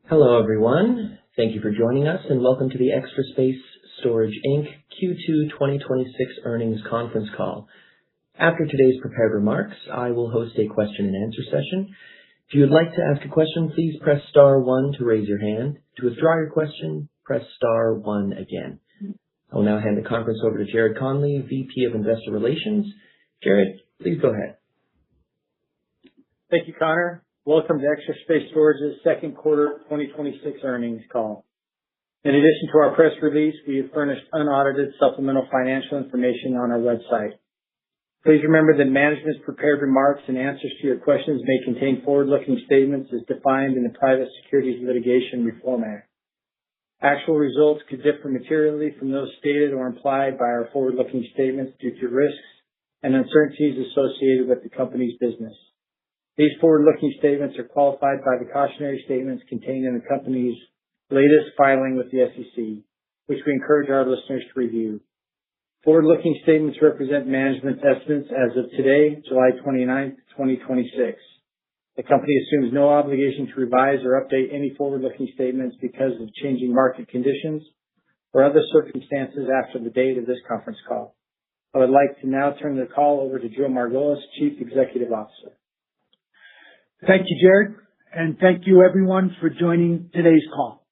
Hello, everyone. Thank you for joining us, and welcome to the Extra Space Storage, Inc. Q2 2026 earnings conference call. After today's prepared remarks, I will host a question and answer session. If you would like to ask a question, please press star 1 to raise your hand. To withdraw your question, press star 1 again. I will now hand the conference over to Jared Conley, VP of Investor Relations. Jared, please go ahead. Thank you, Connor. Welcome to Extra Space Storage's second quarter 2026 earnings call. In addition to our press release, we have furnished unaudited supplemental financial information on our website. Please remember that management's prepared remarks and answers to your questions may contain forward-looking statements as defined in the Private Securities Litigation Reform Act. Actual results could differ materially from those stated or implied by our forward-looking statements due to risks and uncertainties associated with the company's business. These forward-looking statements are qualified by the cautionary statements contained in the company's latest filing with the SEC, which we encourage our listeners to review. Forward-looking statements represent management's estimates as of today, July 29th, 2026. The company assumes no obligation to revise or update any forward-looking statements because of changing market conditions or other circumstances after the date of this conference call. I would like to now turn the call over to Joe Margolis, Chief Executive Officer. Thank you, Jared, and thank you everyone for joining today's call.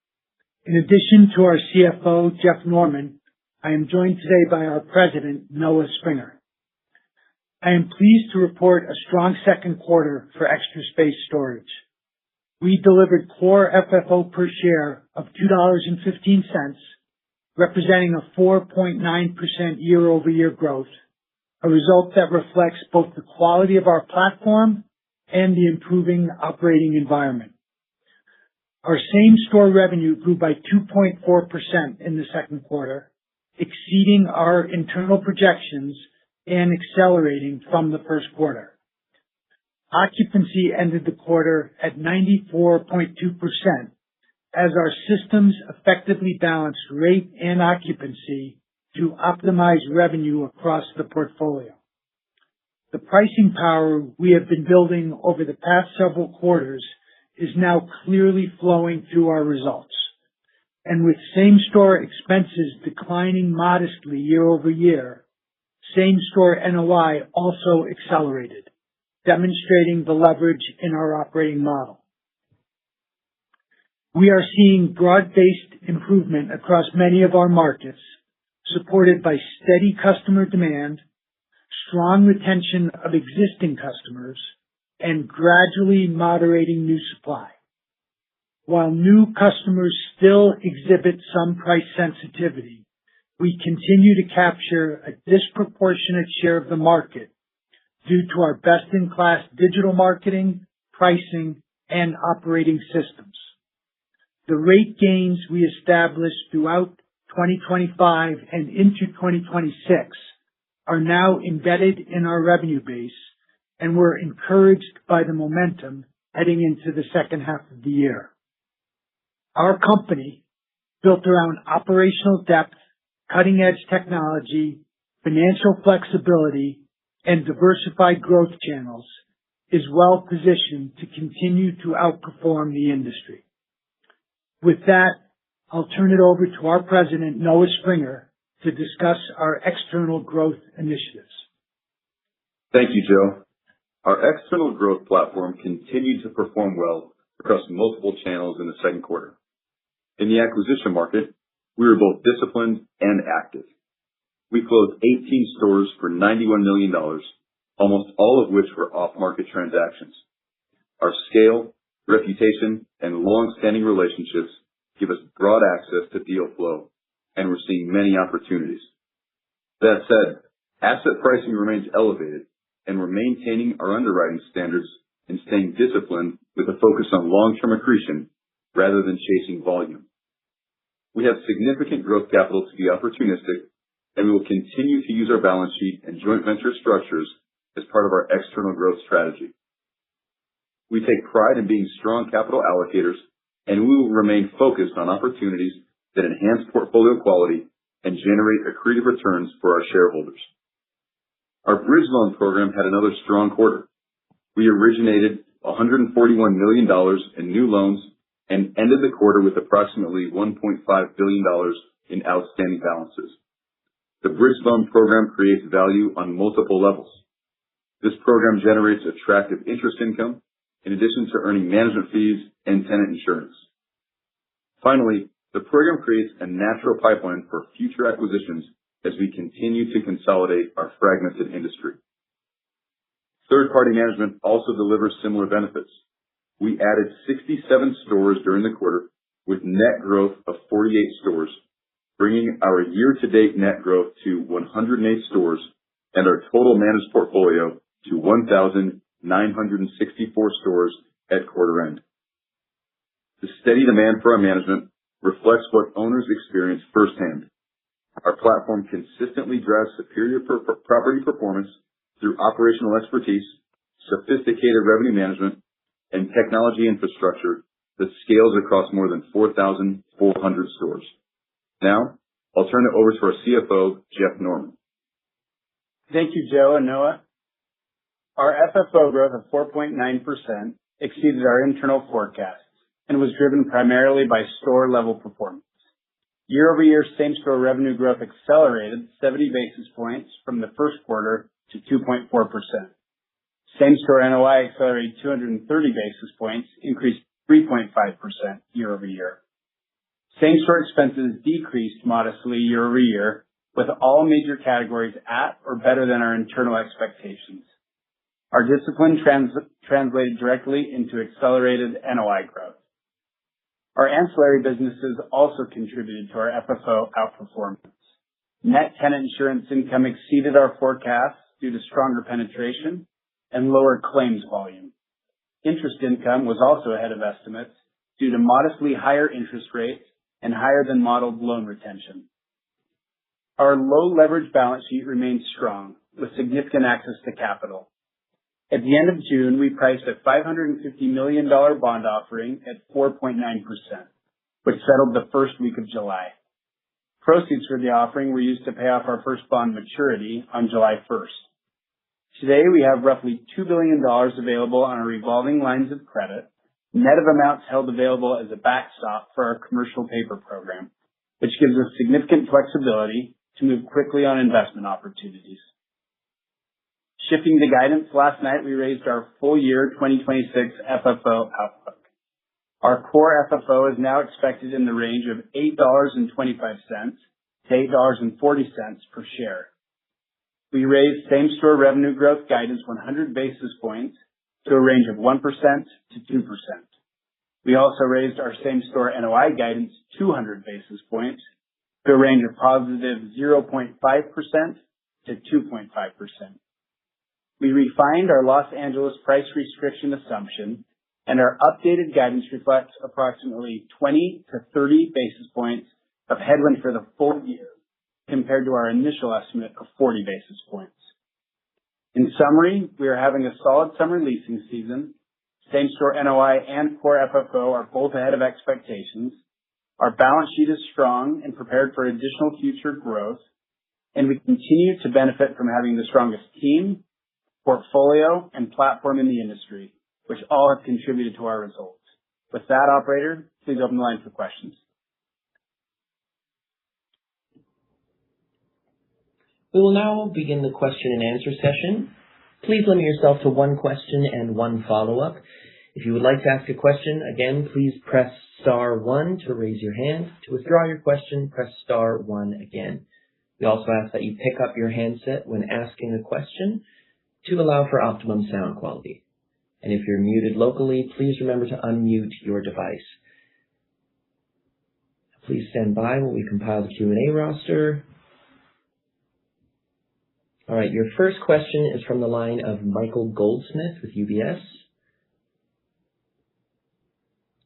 In addition to our CFO, Jeff Norman, I am joined today by our President, Noah Springer. I am pleased to report a strong second quarter for Extra Space Storage. We delivered core FFO per share of $2.15, representing a 4.9% year-over-year growth, a result that reflects both the quality of our platform and the improving operating environment. Our same-store revenue grew by 2.4% in the second quarter, exceeding our internal projections and accelerating from the first quarter. Occupancy ended the quarter at 94.2% as our systems effectively balanced rate and occupancy to optimize revenue across the portfolio. The pricing power we have been building over the past several quarters is now clearly flowing through our results. And with same-store expenses declining modestly year-over-year, same-store NOI also accelerated, demonstrating the leverage in our operating model. We are seeing broad-based improvement across many of our markets, supported by steady customer demand, strong retention of existing customers, and gradually moderating new supply. While new customers still exhibit some price sensitivity, we continue to capture a disproportionate share of the market due to our best-in-class digital marketing, pricing, and operating systems. The rate gains we established throughout 2025 and into 2026 are now embedded in our revenue base, and we're encouraged by the momentum heading into the second half of the year. Our company, built around operational depth, cutting-edge technology, financial flexibility, and diversified growth channels, is well positioned to continue to outperform the industry. With that, I'll turn it over to our President, Noah Springer, to discuss our external growth initiatives. Thank you, Joe. Our external growth platform continued to perform well across multiple channels in the second quarter. In the acquisition market, we were both disciplined and active. We closed 18 stores for $91 million, almost all of which were off-market transactions. Our scale, reputation, and long-standing relationships give us broad access to deal flow, and we're seeing many opportunities. That said, asset pricing remains elevated, and we're maintaining our underwriting standards and staying disciplined with a focus on long-term accretion rather than chasing volume. We have significant growth capital to be opportunistic, and we will continue to use our balance sheet and joint venture structures as part of our external growth strategy. We take pride in being strong capital allocators, and we will remain focused on opportunities that enhance portfolio quality and generate accretive returns for our shareholders. Our bridge loan program had another strong quarter. We originated $141 million in new loans and ended the quarter with approximately $1.5 billion in outstanding balances. The bridge loan program creates value on multiple levels. This program generates attractive interest income in addition to earning management fees and tenant insurance. Finally, the program creates a natural pipeline for future acquisitions as we continue to consolidate our fragmented industry. Third-party management also delivers similar benefits. We added 67 stores during the quarter with net growth of 48 stores, bringing our year-to-date net growth to 108 stores and our total managed portfolio to 1,964 stores at quarter end. The steady demand for our management reflects what owners experience firsthand. Our platform consistently drives superior property performance through operational expertise, sophisticated revenue management, and technology infrastructure that scales across more than 4,400 stores. Now, I'll turn it over to our CFO, Jeff Norman. Thank you, Joe and Noah. Our FFO growth of 4.9% exceeded our internal forecasts and was driven primarily by store-level performance. Year-over-year same-store revenue growth accelerated 70 basis points from the first quarter to 2.4%. Same-store NOI accelerated 230 basis points, increased 3.5% year-over-year. Same-store expenses decreased modestly year-over-year, with all major categories at or better than our internal expectations. Our discipline translated directly into accelerated NOI growth. Our ancillary businesses also contributed to our FFO outperformance. Net tenant insurance income exceeded our forecasts due to stronger penetration and lower claims volume. Interest income was also ahead of estimates due to modestly higher interest rates and higher than modeled loan retention. Our low leverage balance sheet remains strong with significant access to capital. At the end of June, we priced a $550 million bond offering at 4.9%, which settled the first week of July. Proceeds for the offering were used to pay off our first bond maturity on July 1st. Today, we have roughly $2 billion available on our revolving lines of credit, net of amounts held available as a backstop for our commercial paper program, which gives us significant flexibility to move quickly on investment opportunities. Shifting to guidance, last night we raised our full year 2026 FFO outlook. Our core FFO is now expected in the range of $8.25 to $8.40 per share. We raised same-store revenue growth guidance 100 basis points to a range of 1% to 2%. We also raised our same-store NOI guidance 200 basis points to a range of positive 0.5% to 2.5%. We refined our Los Angeles price restriction assumption, and our updated guidance reflects approximately 20 to 30 basis points of headwind for the full year compared to our initial estimate of 40 basis points. In summary, we are having a solid summer leasing season. Same-store NOI and core FFO are both ahead of expectations. Our balance sheet is strong and prepared for additional future growth, and we continue to benefit from having the strongest team, portfolio, and platform in the industry, which all have contributed to our results. With that, operator, please open the line for questions. We will now begin the question and answer session. Please limit yourself to one question and one follow-up. If you would like to ask a question, again, please press star one to raise your hand. To withdraw your question, press star one again. We also ask that you pick up your handset when asking a question to allow for optimum sound quality. And if you're muted locally, please remember to unmute your device. Please stand by while we compile the Q&A roster. All right, your first question is from the line of Michael Goldsmith with UBS.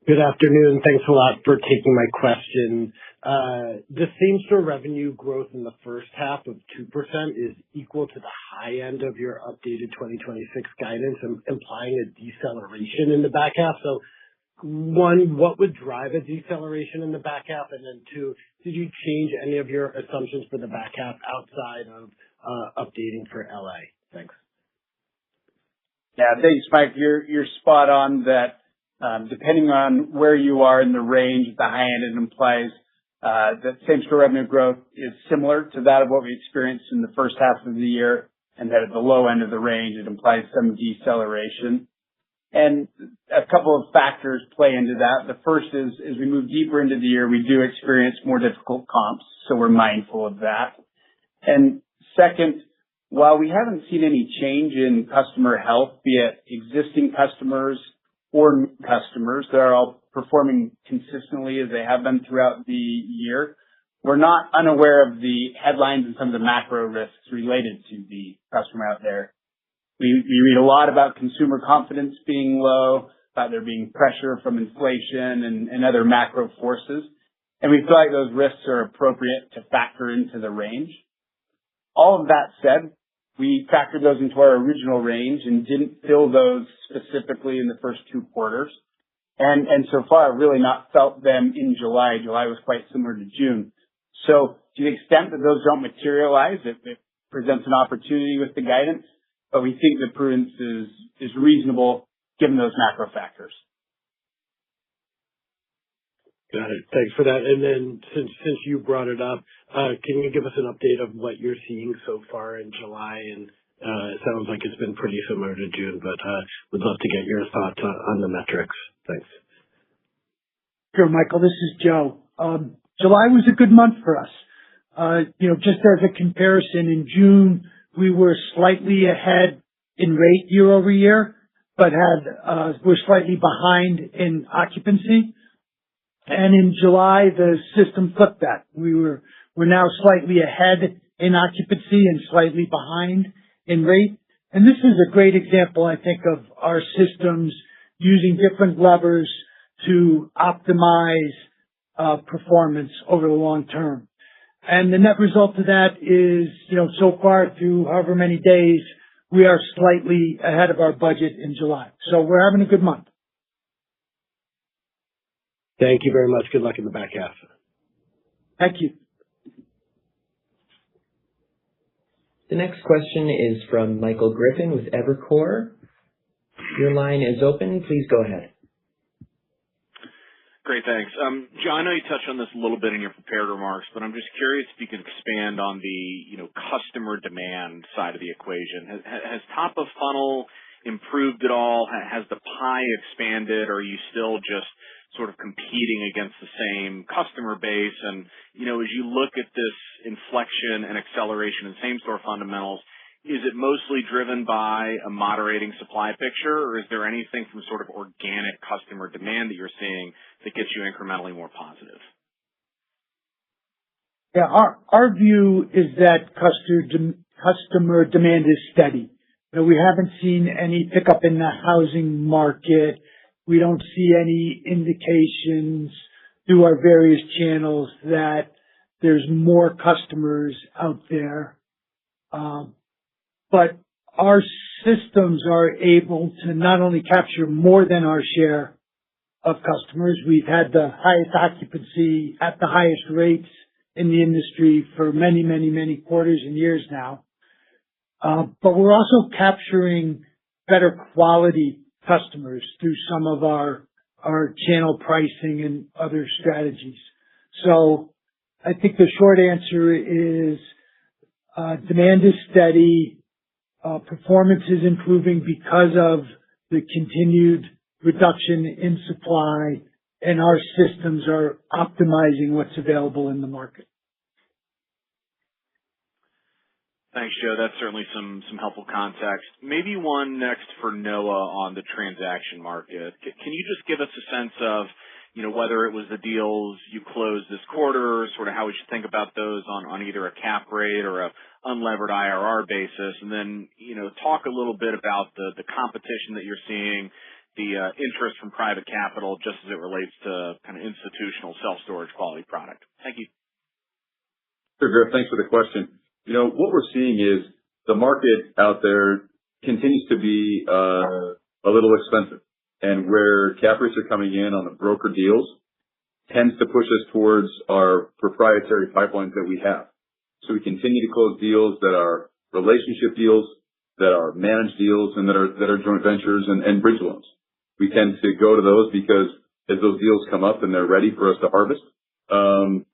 Good afternoon. Thanks a lot for taking my question. The same-store revenue growth in the first half of 2% is equal to the high end of your updated 2026 guidance, implying a deceleration in the back half. So, one, what would drive a deceleration in the back half? And then two, did you change any of your assumptions for the back half outside of updating for LA? Thanks. Yeah, thanks, Mike. You're spot on that Depending on where you are in the range, at the high end, it implies that same-store revenue growth is similar to that of what we experienced in the first half of the year, and that at the low end of the range, it implies some deceleration. And a couple of factors play into that. The first is, as we move deeper into the year, we do experience more difficult comps, so we're mindful of that. And second, while we haven't seen any change in customer health, be it existing customers or new customers, they're all performing consistently as they have been throughout the year. We're not unaware of the headlines and some of the macro risks related to the customer out there. We read a lot about consumer confidence being low, about there being pressure from inflation and other macro forces. And we feel like those risks are appropriate to factor into the range. All of that said, we factored those into our original range and didn't fill those specifically in the first two quarters. And so far, I've really not felt them in July. July was quite similar to June. So to the extent that those don't materialize, it presents an opportunity with the guidance, but we think the prudence is reasonable given those macro factors. Got it. Thanks for that. And then since you brought it up, can you give us an update of what you're seeing so far in July? And it sounds like it's been pretty similar to June, but would love to get your thoughts on the metrics. Thanks. Sure, Michael. This is Joe. July was a good month for us. Just as a comparison, in June, we were slightly ahead in rate year over year, but we're slightly behind in occupancy. And in July, the system flipped that. We're now slightly ahead in occupancy and slightly behind in rate. And this is a great example, I think, of our systems using different levers to optimize performance over the long term. And the net result of that is, so far through however many days, we are slightly ahead of our budget in July. So we're having a good month. Thank you very much. Good luck in the back half. Thank you. The next question is from Michael Griffin with Evercore. Your line is open. Please go ahead. Great, thanks. John, I know you touched on this a little bit in your prepared remarks, but I'm just curious if you could expand on the customer demand side of the equation. Has top of funnel improved at all? Has the pie expanded, or are you still just sort of competing against the same customer base? And as you look at this inflection and acceleration in same-store fundamentals, is it mostly driven by a moderating supply picture, or is there anything from sort of organic customer demand that you're seeing that gets you incrementally more positive? Yeah, our view is that customer demand is steady. We haven't seen any pickup in the housing market. We don't see any indications through our various channels that there's more customers out there. But our systems are able to not only capture more than our share of customers. We've had the highest occupancy at the highest rates in the industry for many, many, many quarters and years now. But we're also capturing better quality customers through some of our channel pricing and other strategies. So I think the short answer is demand is steady. Performance is improving because of the continued reduction in supply, and our systems are optimizing what's available in the market. Thanks, Joe. That's certainly some helpful context. Maybe one next for Noah on the transaction market. Can you just give us a sense of, whether it was the deals you closed this quarter, sort of how we should think about those on either a cap rate or a unlevered IRR basis, and then, talk a little bit about the competition that you're seeing, the interest from private capital, just as it relates to kind of institutional self-storage quality product. Thank you. Sure, Griff. Thanks for the question. What we're seeing is the market out there continues to be a little expensive, and where cap rates are coming in on the broker deals tends to push us towards our proprietary pipelines that we have. So we continue to close deals that are relationship deals, that are managed deals, and that are joint ventures and bridge loans. we tend to go to those because as those deals come up and they're ready for us to harvest,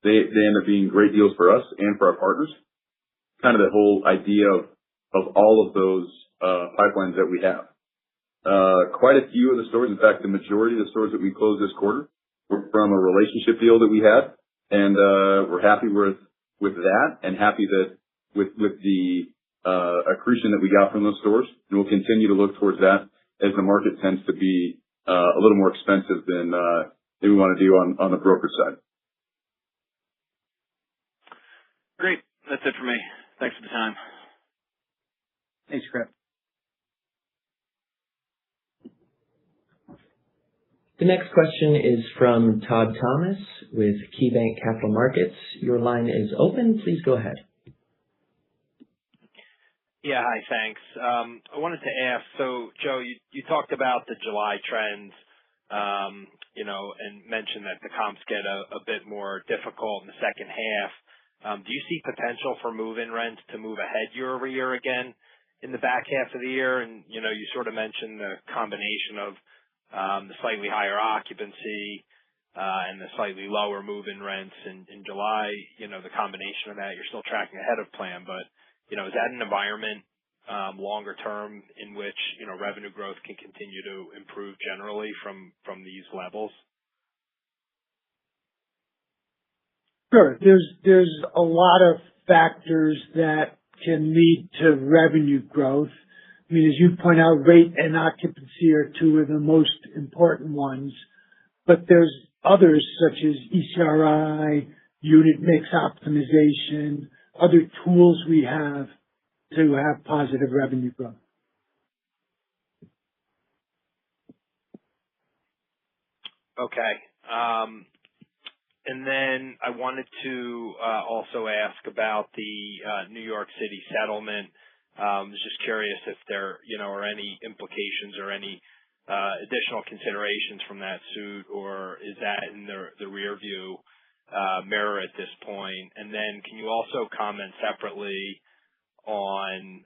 they end up being great deals for us and for our partners. Kind of the whole idea of all of those pipelines that we have. Quite a few of the stores, in fact, the majority of the stores that we closed this quarter were from a relationship deal that we had, and we're happy with that, and happy that with the accretion that we got from those stores, and we'll continue to look towards that as the market tends to be a little more expensive than we want to do on the brokerage side. Great. That's it for me. Thanks for the time. Thanks, Greg. The next question is from Todd Thomas with KeyBanc Capital Markets. Your line is open. Please go ahead. Yeah, hi, thanks. I wanted to ask, so Joe, you talked about the July trends, and mentioned that the comps get a bit more difficult in the second half. Do you see potential for move-in rents to move ahead year over year again in the back half of the year? And, you sort of mentioned the combination of the slightly higher occupancy and the slightly lower move-in rents in July. The combination of that, you're still tracking ahead of plan, but is that an environment longer term in which revenue growth can continue to improve generally from these levels? Sure. There's a lot of factors that can lead to revenue growth. I mean, as you point out, rate and occupancy are two of the most important ones, but there's others such as ECRI, unit mix optimization, other tools we have to have positive revenue growth. Okay. And then I wanted to also ask about the New York City settlement. I was just curious if there, are any implications or any additional considerations from that suit, or is that in the rear view mirror at this point? And then can you also comment separately on,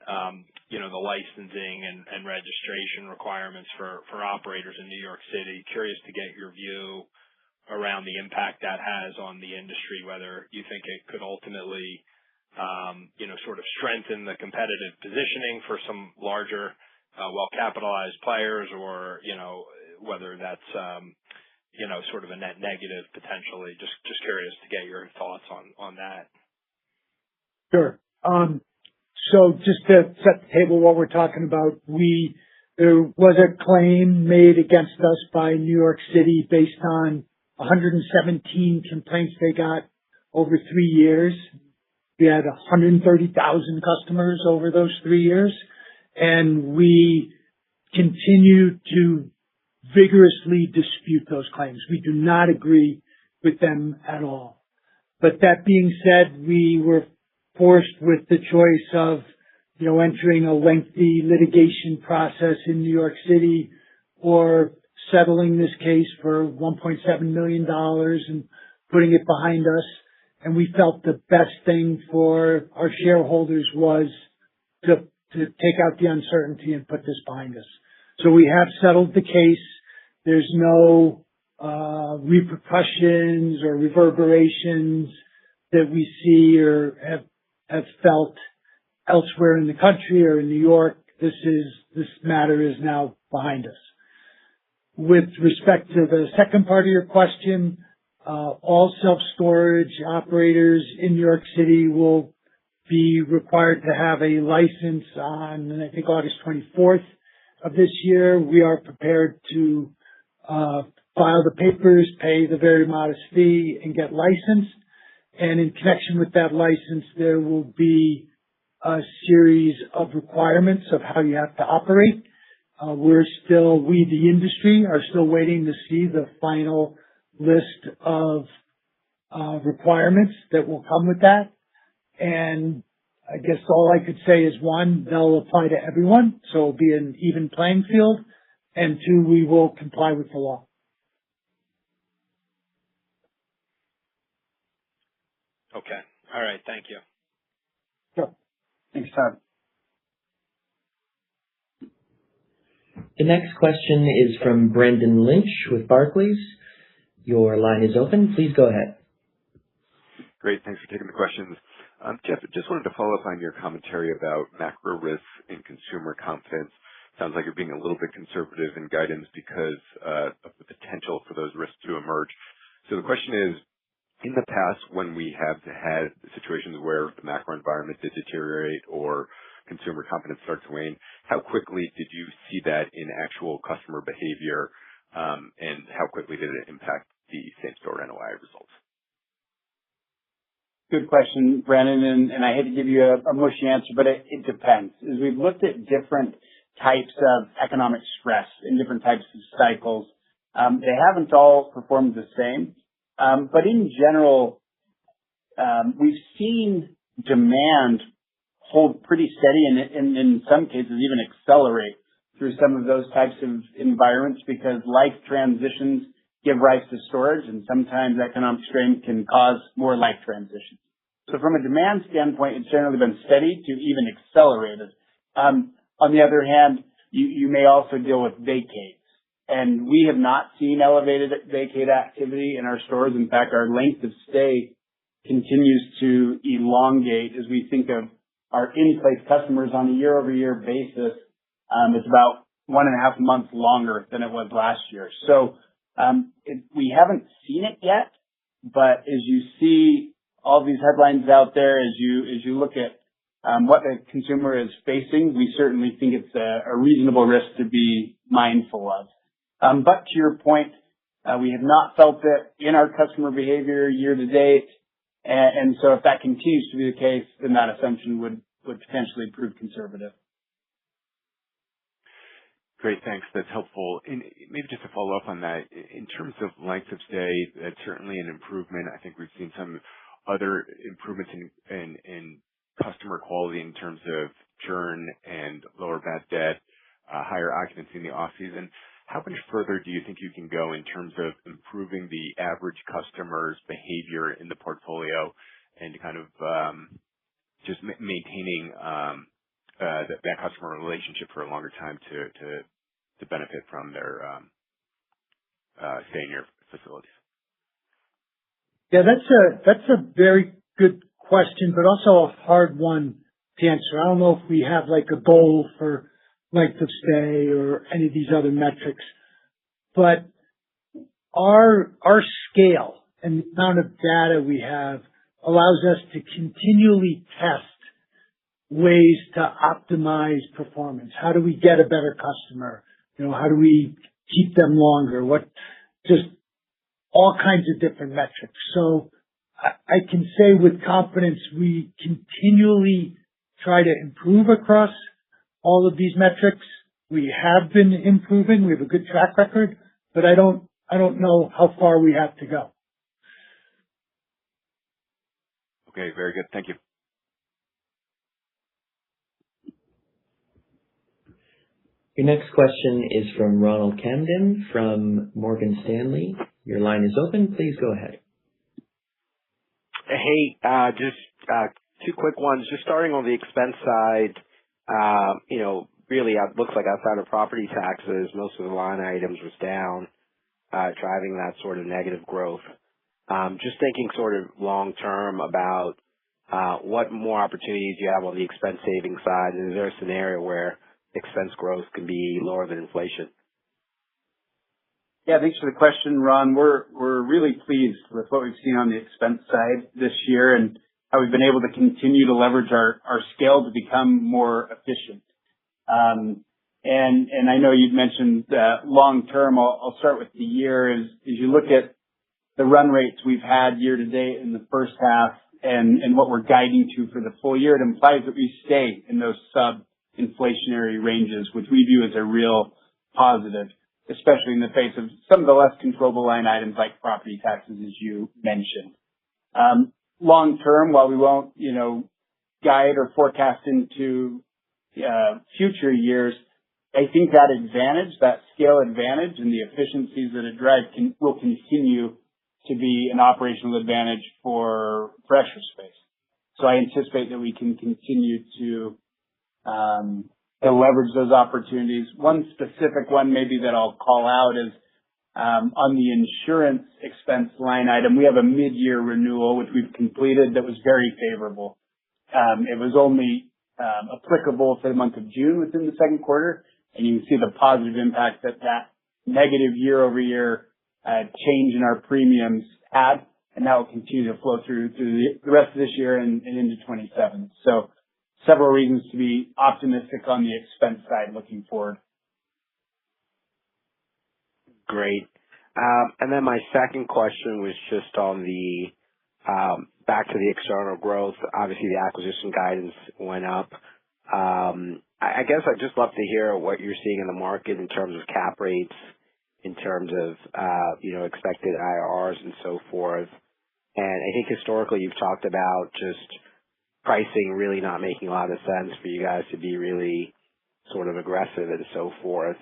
the licensing and registration requirements for operators in New York City? Curious to get your view around the impact that has on the industry, whether you think it could ultimately, sort of strengthen the competitive positioning for some larger, well-capitalized players, or, whether that's, sort of a net negative potentially. Just curious to get your thoughts on that. Sure. So just to set the table what we're talking about, there was a claim made against us by New York City based on 117 complaints they got over 3 years. We had 130,000 customers over those 3 years, and we continue to vigorously dispute those claims. We do not agree with them at all. But that being said, we were forced with the choice of, entering a lengthy litigation process in New York City or settling this case for $1.7 million and putting it behind us. And we felt the best thing for our shareholders was to take out the uncertainty and put this behind us. So we have settled the case. There's no repercussions or reverberations that we see or have felt elsewhere in the country or in New York. This matter is now behind us. With respect to the second part of your question, all self-storage operators in New York City will be required to have a license on, I think, August 24th of this year. We are prepared to file the papers, pay the very modest fee, and get licensed. And in connection with that license, there will be a series of requirements of how you have to operate. We, the industry, are still waiting to see the final list of requirements that will come with that. And I guess all I could say is, one, they'll apply to everyone, so it'll be an even playing field. And two, we will comply with the law. Okay. All right. Thank you. Sure. Thanks, Todd. The next question is from Brendan Lynch with Barclays. Your line is open. Please go ahead. Great. Thanks for taking the questions. Jeff, just wanted to follow up on your commentary about macro risks and consumer confidence. Sounds like you're being a little bit conservative in guidance because of the potential for those risks to emerge. So the question is, in the past, when we have had situations where the macro environment did deteriorate or consumer confidence starts to wane, how quickly did you see that in actual customer behavior, and how quickly did it impact the same-store NOI results? Good question, Brandon, and I hate to give you a mushy answer, but it depends. As we've looked at different types of economic stress in different types of cycles, they haven't all performed the same. But in general, we've seen demand hold pretty steady and in some cases even accelerate through some of those types of environments because life transitions give rise to storage, and sometimes economic strain can cause more life transitions. So from a demand standpoint, it's generally been steady to even accelerated. On the other hand, you may also deal with vacates, and we have not seen elevated vacate activity in our stores. In fact, our length of stay continues to elongate as we think of our in-place customers on a year-over-year basis. It's about 1.5 months longer than it was last year. So we haven't seen it yet, but as you see all these headlines out there, as you look at what the consumer is facing, we certainly think it's a reasonable risk to be mindful of. But to your point, we have not felt it in our customer behavior year to date, and so if that continues to be the case, then that assumption would potentially prove conservative. Great, thanks. That's helpful. And maybe just to follow up on that, in terms of length of stay, that's certainly an improvement. I think we've seen some other improvements in customer quality in terms of churn and lower bad debt, higher occupancy in the off-season. How much further do you think you can go in terms of improving the average customer's behavior in the portfolio and kind of just maintaining that customer relationship for a longer time to benefit from their stay in your facilities? Yeah, that's a very good question, but also a hard one to answer. I don't know if we have like a goal for length of stay or any of these other metrics, but our scale and the amount of data we have allows us to continually test ways to optimize performance. How do we get a better customer? How do we keep them longer? Just all kinds of different metrics. So I can say with confidence we continually try to improve across all of these metrics. We have been improving. We have a good track record, but I don't know how far we have to go. Okay, very good. Thank you. Your next question is from Ronald Camden from Morgan Stanley. Your line is open. Please go ahead. Hey, just two quick ones. Just starting on the expense side, really it looks like outside of property taxes, most of the line items was down, driving that sort of negative growth. Just thinking sort of long term about what more opportunities you have on the expense saving side. Is there a scenario where expense growth can be lower than inflation? Yeah, thanks for the question, Ron. We're really pleased with what we've seen on the expense side this year and how we've been able to continue to leverage our scale to become more efficient. And I know you'd mentioned long term. I'll start with the year. As you look at the run rates we've had year to date in the first half and what we're guiding to for the full year, it implies that we stay in those sub-inflationary ranges, which we view as a real positive, especially in the face of some of the less controllable line items like property taxes, as you mentioned. Long term, while we won't, guide or forecast into future years, I think that advantage, that scale advantage and the efficiencies that it drives will continue to be an operational advantage for Extra Space. So I anticipate that we can continue to to leverage those opportunities. One specific one maybe that I'll call out is on the insurance expense line item. We have a mid-year renewal, which we've completed, that was very favorable. It was only applicable for the month of June within the second quarter, and you can see the positive impact that negative year-over-year change in our premiums had, and that will continue to flow through the rest of this year and into 27. So several reasons to be optimistic on the expense side looking forward. Great. And then my second question was just on the back to the external growth. Obviously, the acquisition guidance went up. I guess I'd just love to hear what you're seeing in the market in terms of cap rates, in terms of expected IRRs and so forth. And I think historically you've talked about just pricing really not making a lot of sense for you guys to be really sort of aggressive and so forth.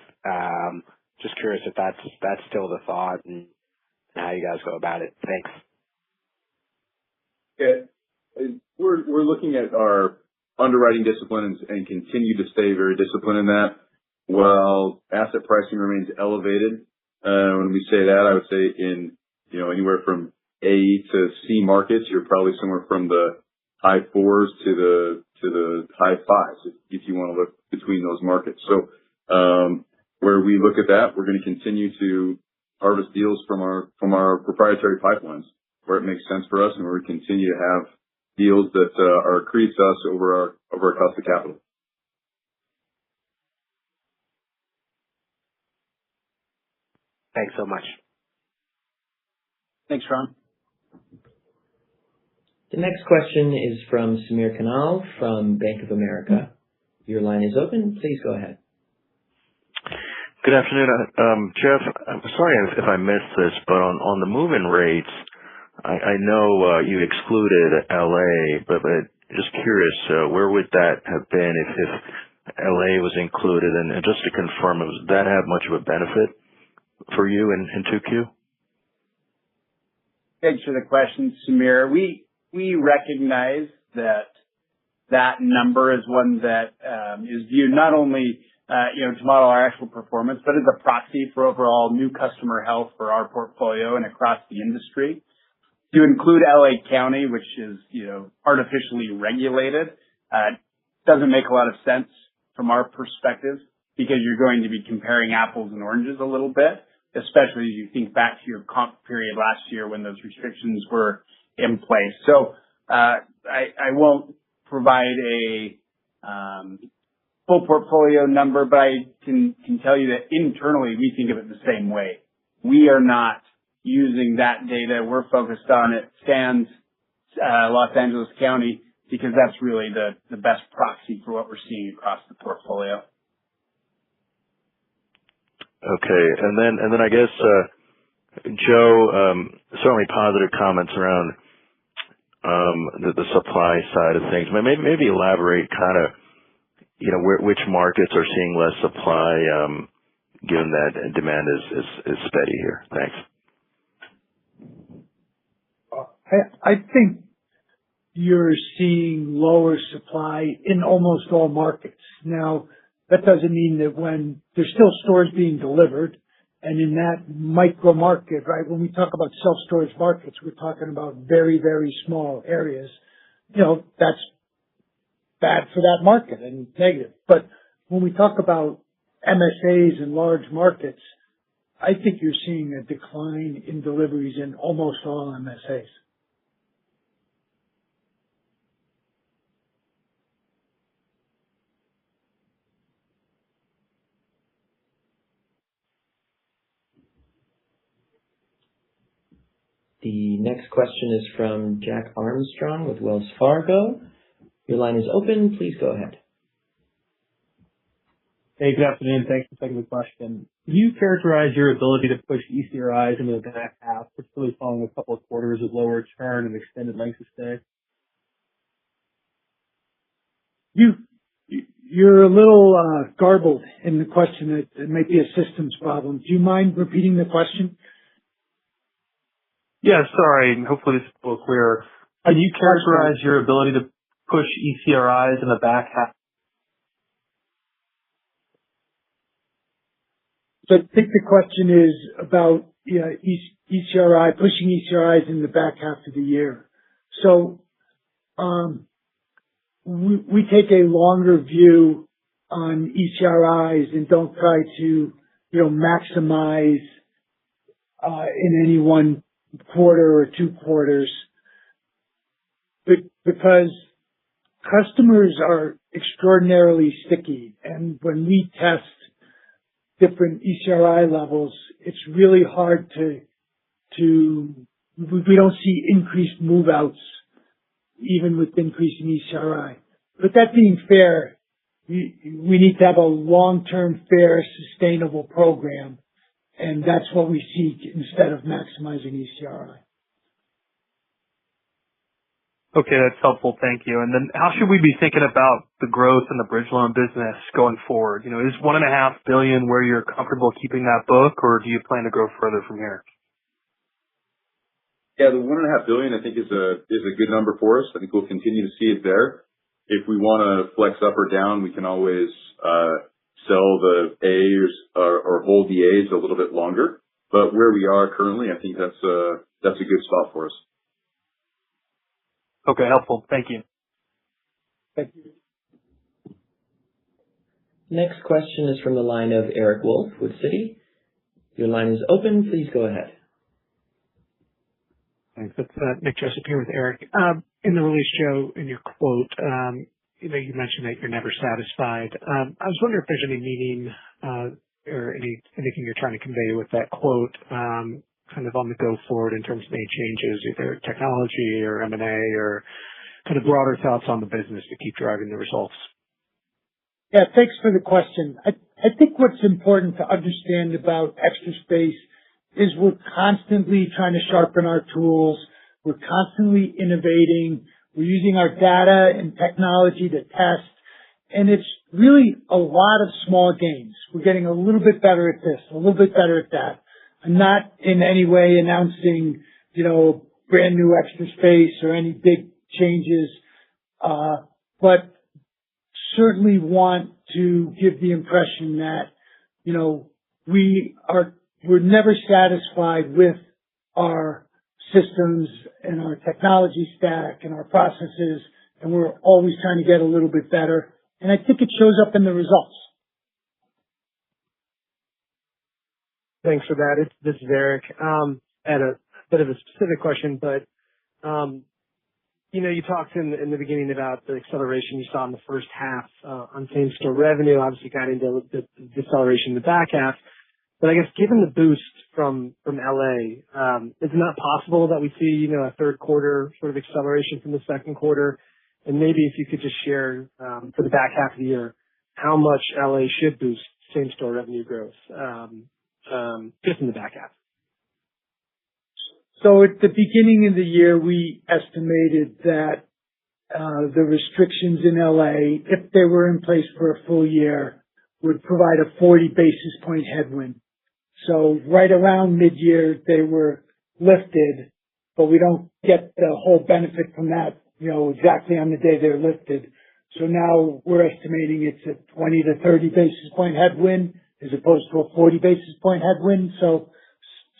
Just curious if that's still the thought and how you guys go about it. Thanks. Yeah, we're looking at our underwriting disciplines and continue to stay very disciplined in that. While asset pricing remains elevated, when we say that, I would say in anywhere from A to C markets, you're probably somewhere from the high fours to the high fives if you want to look between those markets. So where we look at that, we're going to continue to harvest deals from our proprietary pipelines where it makes sense for us, and where we continue to have deals that are accretive to us over our cost of capital. Thanks so much. Thanks, Ron. The next question is from Samir Kanal from Bank of America. Your line is open. Please go ahead. Good afternoon. Jeff, I'm sorry if I missed this, but on the move-in rates, I know you excluded LA, but just curious, where would that have been if LA was included? And just to confirm, does that have much of a benefit for you in 2Q? Thanks for the question, Samir. We recognize that number is one that is viewed not only to model our actual performance, but as a proxy for overall new customer health for our portfolio and across the industry. To include LA County, which is artificially regulated, doesn't make a lot of sense from our perspective, because you're going to be comparing apples and oranges a little bit, especially as you think back to your comp period last year when those restrictions were in place. So I won't provide a full portfolio number, but I can tell you that internally we think of it the same way. We are not using that data. We're focused on it stands Los Angeles County, because that's really the best proxy for what we're seeing across the portfolio. Okay, and then I guess Joe, certainly positive comments around the supply side of things. Maybe elaborate kind of which markets are seeing less supply, given that demand is steady here. Thanks. I think you're seeing lower supply in almost all markets. Now, that doesn't mean that when there's still stores being delivered, and in that micro market, right, when we talk about self-storage markets, we're talking about very, very small areas. That's bad for that market and negative. But when we talk about MSAs and large markets, I think you're seeing a decline in deliveries in almost all MSAs. The next question is from Jack Armstrong with Wells Fargo. Your line is open. Please go ahead. Hey, good afternoon. Thanks for taking the question. Can you characterize your ability to push ECRIs into the back half, particularly following a couple of quarters of lower churn and extended length of stay? You're a little garbled in the question. It might be a systems problem. Do you mind repeating the question? Yeah, sorry. Hopefully this is a little clearer. Can you characterize your ability to push ECRIs in the back half? So I think the question is about ECRI, pushing ECRIs in the back half of the year. So we take a longer view on ECRIs and don't try to maximize in any one quarter or 2 quarters, because customers are extraordinarily sticky, and when we test different ECRI levels, it's really hard we don't see increased move-outs even with increasing ECRI. But that being fair, we need to have a long-term, fair, sustainable program, and that's what we seek instead of maximizing ECRI. Okay, that's helpful. Thank you. And then how should we be thinking about the growth in the bridge loan business going forward? Is $1.5 billion where you're comfortable keeping that book, or do you plan to grow further from here? Yeah, the $1.5 billion I think is a good number for us. I think we'll continue to see it there. If we want to flex up or down, we can always sell the A's or hold the A's a little bit longer. But where we are currently, I think that's a good spot for us. Okay, helpful. Thank you. Thank you. Next question is from the line of Eric Wolfe with Citi. Your line is open. Please go ahead. Thanks. It's Nick Joseph here with Eric. In the release, Joe, in your quote, you mentioned that you're never satisfied. I was wondering if there's any meaning or anything you're trying to convey with that quote, kind of on the go forward in terms of any changes, either technology or M&A, or kind of broader thoughts on the business to keep driving the results. Yeah, thanks for the question. I think what's important to understand about Extra Space is we're constantly trying to sharpen our tools. We're constantly innovating. We're using our data and technology to test. And it's really a lot of small gains. We're getting a little bit better at this, a little bit better at that. I'm not in any way announcing, brand new Extra Space or any big changes, but certainly want to give the impression that, we're never satisfied with our systems and our technology stack and our processes, and we're always trying to get a little bit better. And I think it shows up in the results. Thanks for that. This is Eric. I had a bit of a specific question, but you talked in the beginning about the acceleration you saw in the first half on same-store revenue. Obviously, got into the deceleration in the back half. But I guess given the boost from LA, is it not possible that we see a third quarter sort of acceleration from the second quarter? And maybe if you could just share for the back half of the year how much LA should boost same-store revenue growth just in the back half. So at the beginning of the year, we estimated that the restrictions in LA, if they were in place for a full year, would provide a 40 basis point headwind. So right around mid-year, they were lifted, but we don't get the whole benefit from that, exactly on the day they're lifted. So now we're estimating it's a 20 to 30 basis point headwind as opposed to a 40 basis point headwind. So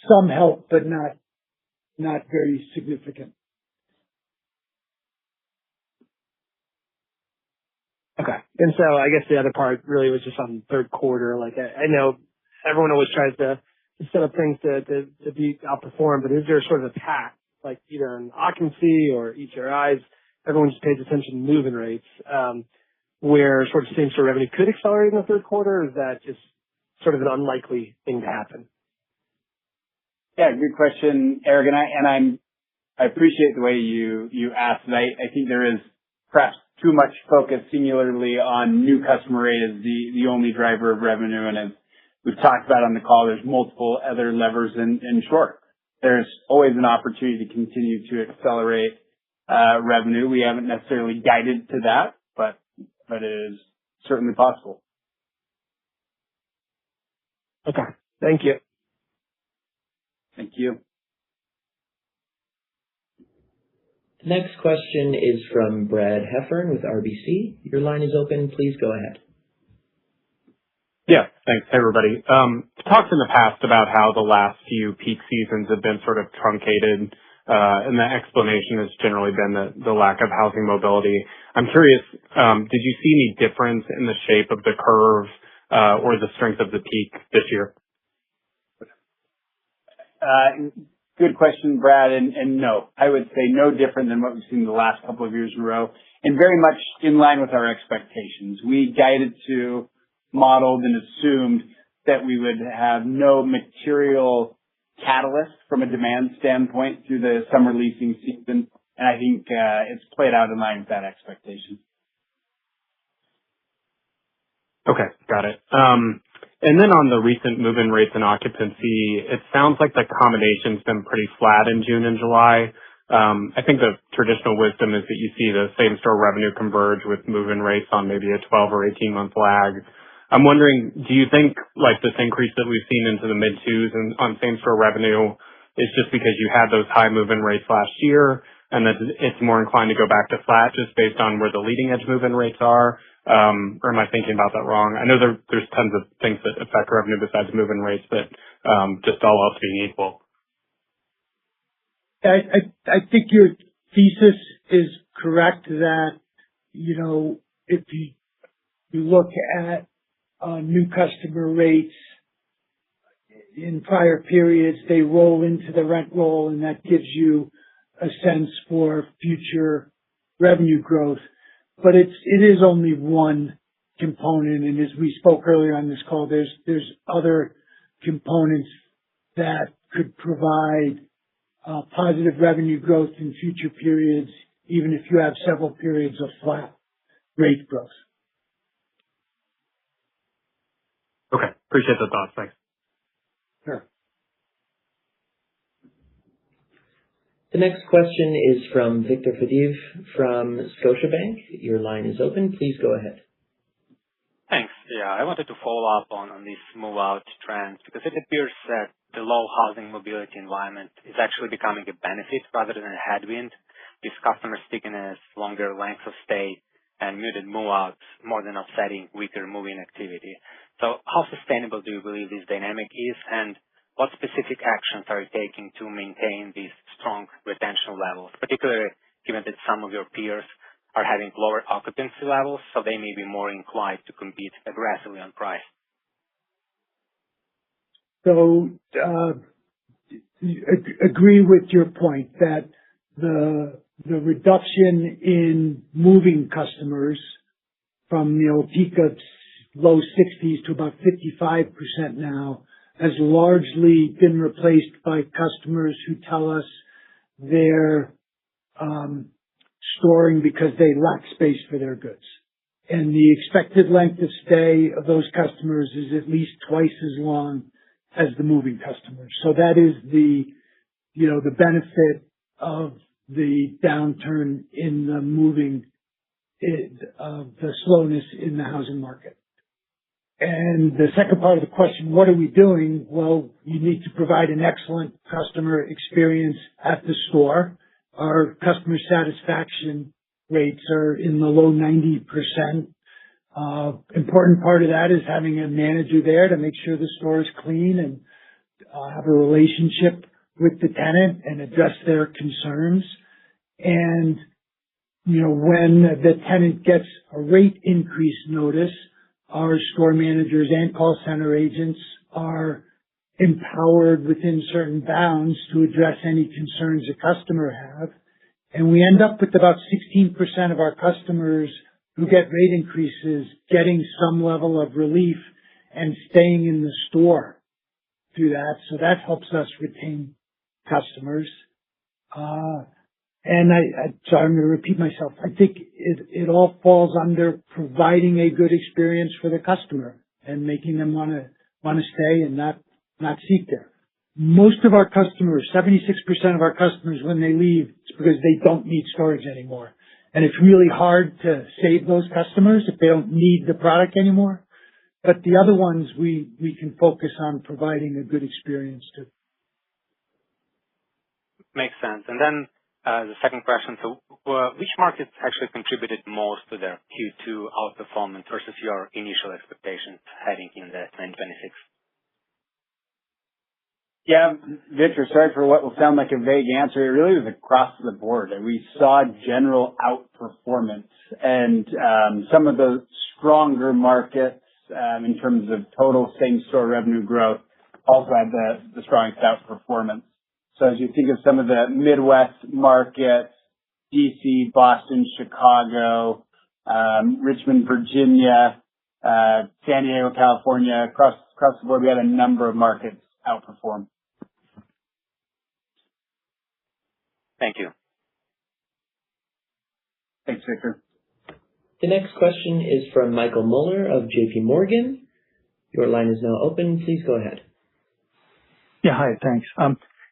some help, but not very significant. Okay. And so I guess the other part really was just on the third quarter. Like I know everyone always tries to set up things to be outperformed, but is there sort of a path, like either an occupancy or ECRIs, everyone just pays attention to move-in rates, where sort of same-store revenue could accelerate in the third quarter, or is that just sort of an unlikely thing to happen? Yeah, good question, Eric. And I appreciate the way you asked. And I think there is perhaps too much focus singularly on new customer rate as the only driver of revenue. And as we've talked about on the call, there's multiple other levers in short. There's always an opportunity to continue to accelerate revenue. We haven't necessarily guided to that, but it is certainly possible. Okay. Thank you. Thank you. The next question is from Brad Heffern with RBC. Your line is open. Please go ahead. Yeah, thanks. Hey, everybody. Talked in the past about how the last few peak seasons have been sort of truncated, and the explanation has generally been the lack of housing mobility. I'm curious, did you see any difference in the shape of the curve or the strength of the peak this year? Good question, Brad, and no. I would say no different than what we've seen the last couple of years in a row, and very much in line with our expectations. We guided to, modeled, and assumed that we would have no material catalyst from a demand standpoint through the summer leasing season, and I think it's played out in line with that expectation. Okay, got it. And then on the recent move-in rates and occupancy, it sounds like the combination's been pretty flat in June and July. I think the traditional wisdom is that you see the same-store revenue converge with move-in rates on maybe a 12 or 18-month lag. I'm wondering, do you think like this increase that we've seen into the mid-twos and on same-store revenue is just because you had those high move-in rates last year and that it's more inclined to go back to flat just based on where the leading-edge move-in rates are? Or am I thinking about that wrong? I know there's tons of things that affect revenue besides move-in rates, but just all else being equal. I think your thesis is correct that, if you look at new customer rates in prior periods, they roll into the rent roll, and that gives you a sense for future revenue growth. But it is only one component, and as we spoke earlier on this call, there's other components that could provide positive revenue growth in future periods, even if you have several periods of flat rate growth. Okay, appreciate the thoughts. Thanks. Sure. The next question is from Victor Fadiv from Scotiabank. Your line is open. Please go ahead. Thanks. Yeah, I wanted to follow up on these move-out trends because it appears that the low housing mobility environment is actually becoming a benefit rather than a headwind, with customer stickiness, longer lengths of stay, and muted move-outs more than offsetting weaker moving activity. So how sustainable do you believe this dynamic is, and what specific actions are you taking to maintain these strong retention levels, particularly given that some of your peers are having lower occupancy levels, so they may be more inclined to compete aggressively on price? So, agree with your point that the reduction in moving customers from, peak of low 60s to about 55% now has largely been replaced by customers who tell us they're storing because they lack space for their goods. And the expected length of stay of those customers is at least twice as long as the moving customers. So that is the benefit of the downturn in the moving, the slowness in the housing market. And the second part of the question, what are we doing? Well, you need to provide an excellent customer experience at the store. Our customer satisfaction rates are in the low 90%. Important part of that is having a manager there to make sure the store is clean and have a relationship with the tenant and address their concerns. And, when the tenant gets a rate increase notice, our store managers and call center agents are empowered within certain bounds to address any concerns a customer have. And we end up with about 16% of our customers who get rate increases getting some level of relief and staying in the store through that. So that helps us retain customers. So I'm going to repeat myself. I think it all falls under providing a good experience for the customer and making them want to stay and not seek there. Most of our customers, 76% of our customers, when they leave, it's because they don't need storage anymore. And it's really hard to save those customers if they don't need the product anymore. But the other ones, we can focus on providing a good experience to. Makes sense. And then The second question, which markets actually contributed most to their Q2 outperformance versus your initial expectations heading into 2026? Yeah, Victor, sorry for what will sound like a vague answer. It really was across the board. We saw general outperformance, and some of the stronger markets in terms of total same-store revenue growth also had the strongest outperformance. So as you think of some of the Midwest markets, DC, Boston, Chicago, Richmond, Virginia, San Diego, California, across the board, we had a number of markets outperform. Thank you. Thanks, Victor. The next question is from Michael Mueller of JP Morgan. Your line is now open. Please go ahead. Yeah, hi, thanks.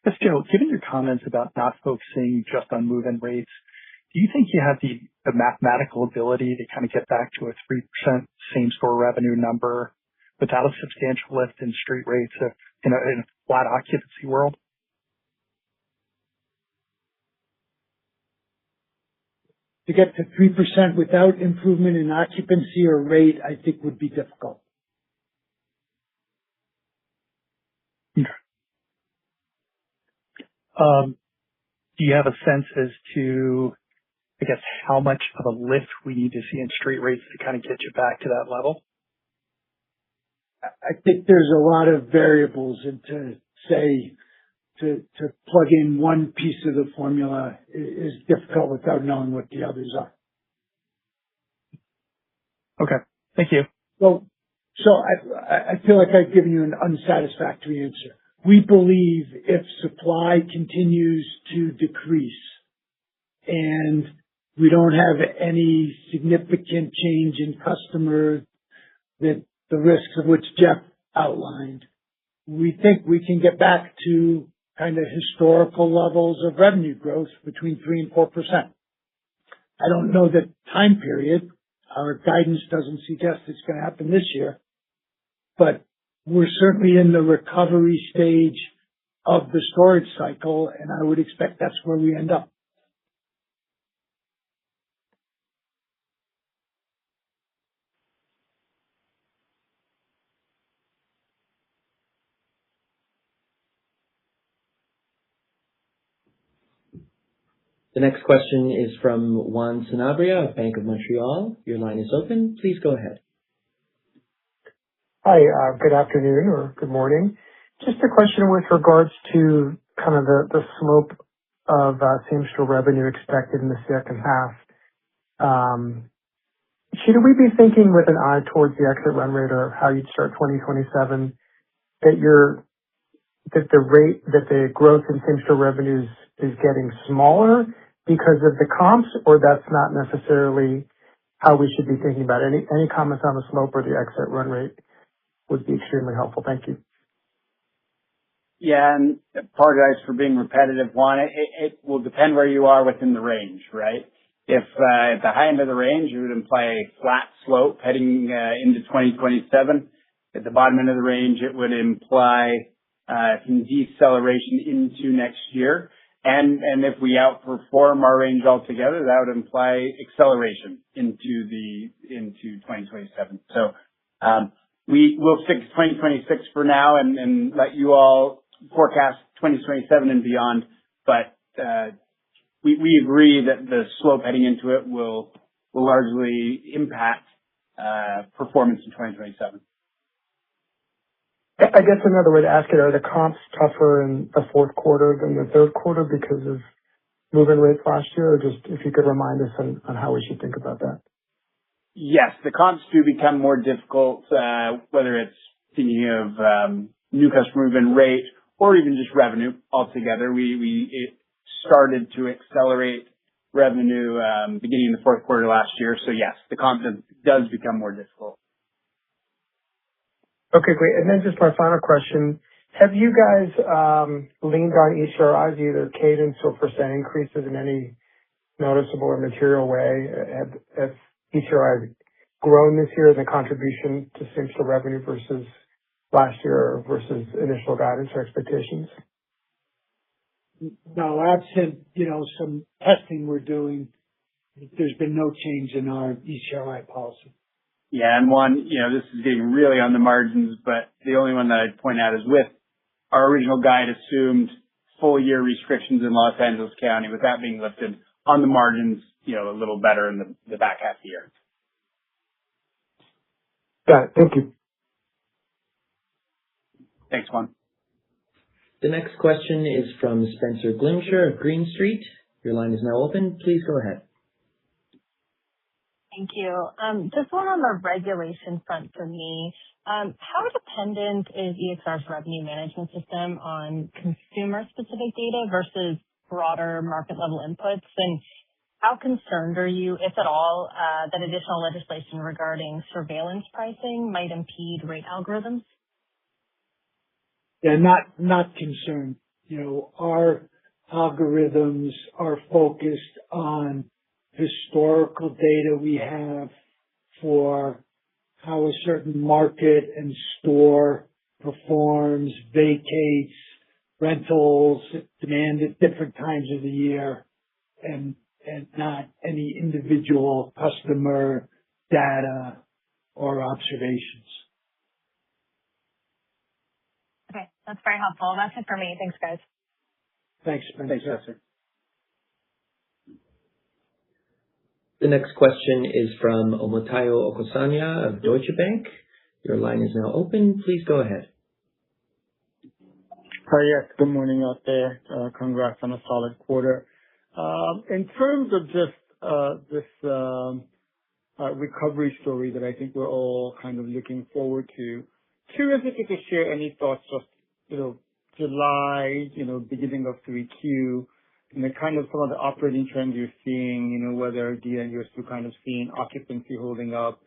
Yes, Joe, given your comments about not focusing just on move-in rates, do you think you have the mathematical ability to kind of get back to a 3% same-store revenue number without a substantial lift in street rates in a flat occupancy world? To get to 3% without improvement in occupancy or rate, I think would be difficult. Okay. Do you have a sense as to, I guess, how much of a lift we need to see in street rates to kind of get you back to that level? I think there's a lot of variables, and to plug in one piece of the formula is difficult without knowing what the others are. Okay, thank you. So I feel like I've given you an unsatisfactory answer. We believe if supply continues to decrease and we don't have any significant change in customer, that the risks of which Jeff outlined, we think we can get back to kind of historical levels of revenue growth between 3 and 4%. I don't know the time period. Our guidance doesn't suggest it's going to happen this year, but we're certainly in the recovery stage of the storage cycle, and I would expect that's where we end up. The next question is from Juan Sanabria of Bank of Montreal. Your line is open. Please go ahead. Hi, good afternoon or good morning. Just a question with regards to kind of the slope of same-store revenue expected in the second half. Should we be thinking with an eye towards the exit run rate or how you'd start 2027 that the growth in same-store revenues is getting smaller because of the comps, or that's not necessarily how we should be thinking about it? Any comments on the slope or the exit run rate would be extremely helpful. Thank you. Yeah, and apologize for being repetitive, Juan. It will depend where you are within the range, right? If at the high end of the range, it would imply a flat slope heading into 2027. At the bottom end of the range, it would imply some deceleration into next year. And if we outperform our range altogether, that would imply acceleration into 2027. So we will stick to 2026 for now and let you all forecast 2027 and beyond. But we agree that the slope heading into it will largely impact performance in 2027. I guess another way to ask it, are the comps tougher in the fourth quarter than the third quarter because of move-in rates last year? Or just if you could remind us on how we should think about that. Yes, the comps do become more difficult, whether it's thinking of new customer move-in rate or even just revenue altogether. It started to accelerate revenue beginning in the fourth quarter last year. So yes, the comp does become more difficult. Okay, great. And then just my final question. Have you guys leaned on ECRIs, either cadence or percent increases in any noticeable or material way? Have ECRIs grown this year in the contribution to same-store revenue versus last year or versus initial guidance or expectations? No, absent, some testing we're doing, there's been no change in our ECRI policy. Yeah, and one, this is getting really on the margins, but the only one that I'd point out is with our original guide assumed full year restrictions in Los Angeles County. With that being lifted on the margins, a little better in the back half of the year. Got it. Thank you. Thanks, Juan. The next question is from Spencer Glimcher of Green Street. Your line is now open. Please go ahead. Thank you. Just one on the regulation front for me. How dependent is EXR's revenue management system on consumer-specific data versus broader market-level inputs? And how concerned are you, if at all, that additional legislation regarding surveillance pricing might impede rate algorithms? Yeah, not concerned. Our algorithms are focused on historical data we have for how a certain market and store performs, vacates, rentals, demand at different times of the year, and not any individual customer data or observations. Okay, that's very helpful. That's it for me. Thanks, guys. Thanks, Spencer. Thanks, Spencer. The next question is from Omotayo Okusanya of Deutsche Bank. Your line is now open. Please go ahead. Hi, yes. Good morning out there. Congrats on a solid quarter. In terms of just this recovery story that I think we're all kind of looking forward to, curious if you could share any thoughts of, July, beginning of 3Q, and the kind of some of the operating trends you're seeing, whether you're still kind of seeing occupancy holding up,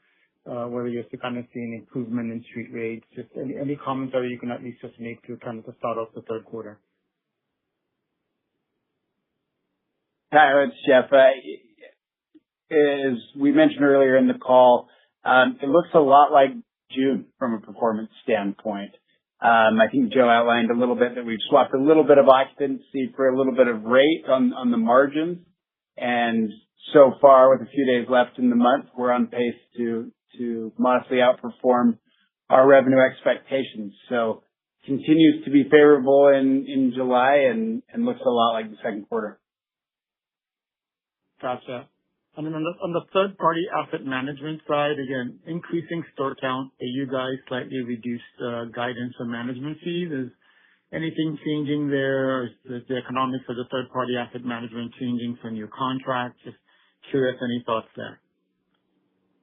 whether you're still kind of seeing improvement in street rates. Just any commentary you can at least just make to kind of to start off the third quarter. Hi, it's Jeff. As we mentioned earlier in the call, it looks a lot like June from a performance standpoint. I think Joe outlined a little bit that we've swapped a little bit of occupancy for a little bit of rate on the margins. And so far, with a few days left in the month, we're on pace to modestly outperform our revenue expectations. So continues to be favorable in July and looks a lot like the second quarter. Gotcha. And then on the third-party asset management side, again, increasing store count, you guys slightly reduced guidance on management fees. Is anything changing there? Is the economics of the third-party asset management changing from your contract? Just curious, any thoughts there?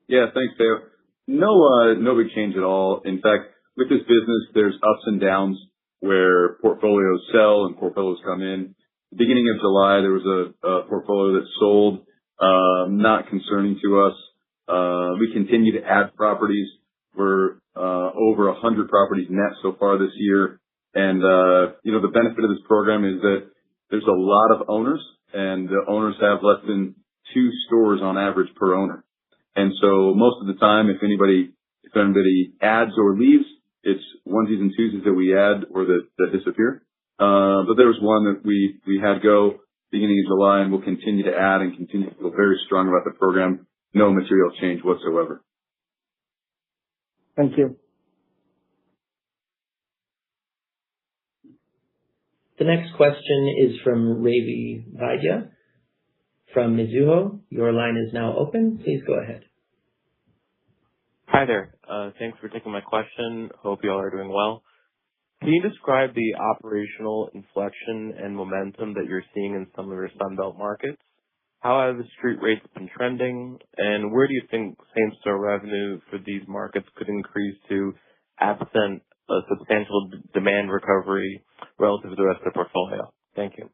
Yeah, thanks, Theo. No big change at all. In fact, with this business, there's ups and downs where portfolios sell and portfolios come in. Beginning of July, there was a portfolio that sold. Not concerning to us. We continue to add properties. We're over 100 properties net so far this year. And, the benefit of this program is that there's a lot of owners, and the owners have less than 2 stores on average per owner. And so most of the time, if anybody adds or leaves, it's onesies and twosies that we add or that disappear. But there was one that we had go beginning of July, and we'll continue to add and continue to feel very strong about the program. No material change whatsoever. Thank you. The next question is from Ravi Vaidya from Mizuho. Your line is now open. Please go ahead. Hi there. Thanks for taking my question. Hope you all are doing well. Can you describe the operational inflection and momentum that you're seeing in some of your Sunbelt markets? How have the street rates been trending, and where do you think same-store revenue for these markets could increase to absent a substantial demand recovery relative to the rest of the portfolio? Thank you.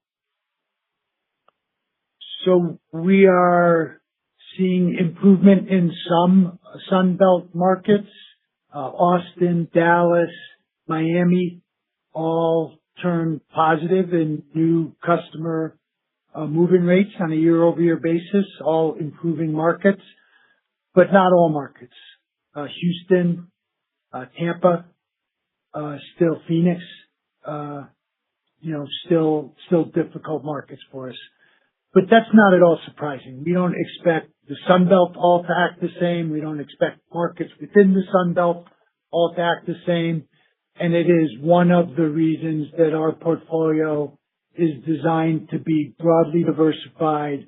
So we are seeing improvement in some Sunbelt markets, Austin, Dallas, Miami, all turned positive in new customer move-in rates on a year-over-year basis, all improving markets, but not all markets. Houston, Tampa, still Phoenix, still difficult markets for us. But that's not at all surprising. We don't expect the Sun Belt all to act the same. We don't expect markets within the Sun Belt all to act the same. And it is one of the reasons that our portfolio is designed to be broadly diversified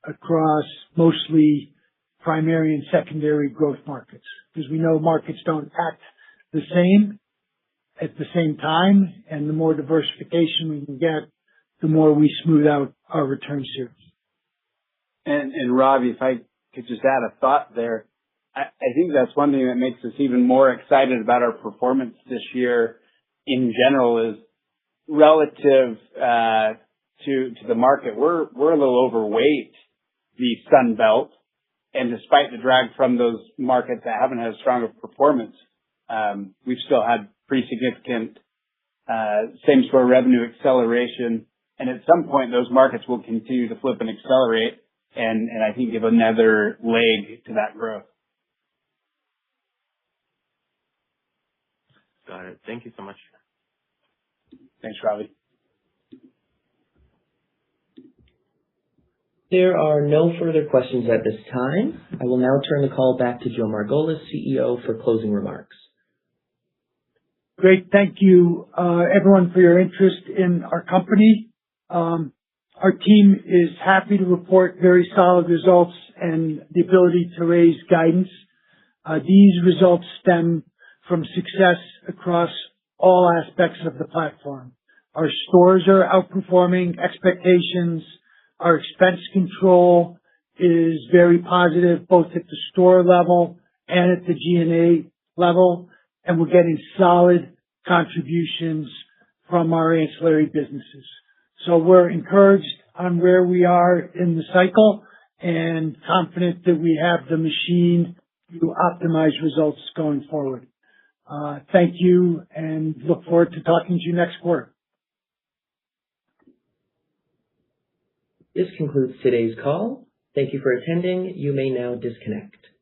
across mostly primary and secondary growth markets, because we know markets don't act the same at the same time, and the more diversification we can get, the more we smooth out our return series. And Robbie, if I could just add a thought there, I think that's one thing that makes us even more excited about our performance this year in general is relative to the market. We're a little overweight the Sun Belt, and despite the drag from those markets that haven't had a stronger performance, we've still had pretty significant same-store revenue acceleration. And at some point, those markets will continue to flip and accelerate, and I think give another leg to that growth. Got it. Thank you so much. Thanks, Robbie. There are no further questions at this time. I will now turn the call back to Joe Margolis, CEO, for closing remarks. Great. Thank you, everyone, for your interest in our company. Our team is happy to report very solid results and the ability to raise guidance. These results stem from success across all aspects of the platform. Our stores are outperforming expectations. Our expense control is very positive, both at the store level and at the G&A level, and we're getting solid contributions from our ancillary businesses. So we're encouraged on where we are in the cycle and confident that we have the machine to optimize results going forward. Thank you, and look forward to talking to you next quarter. This concludes today's call. Thank you for attending. You may now disconnect.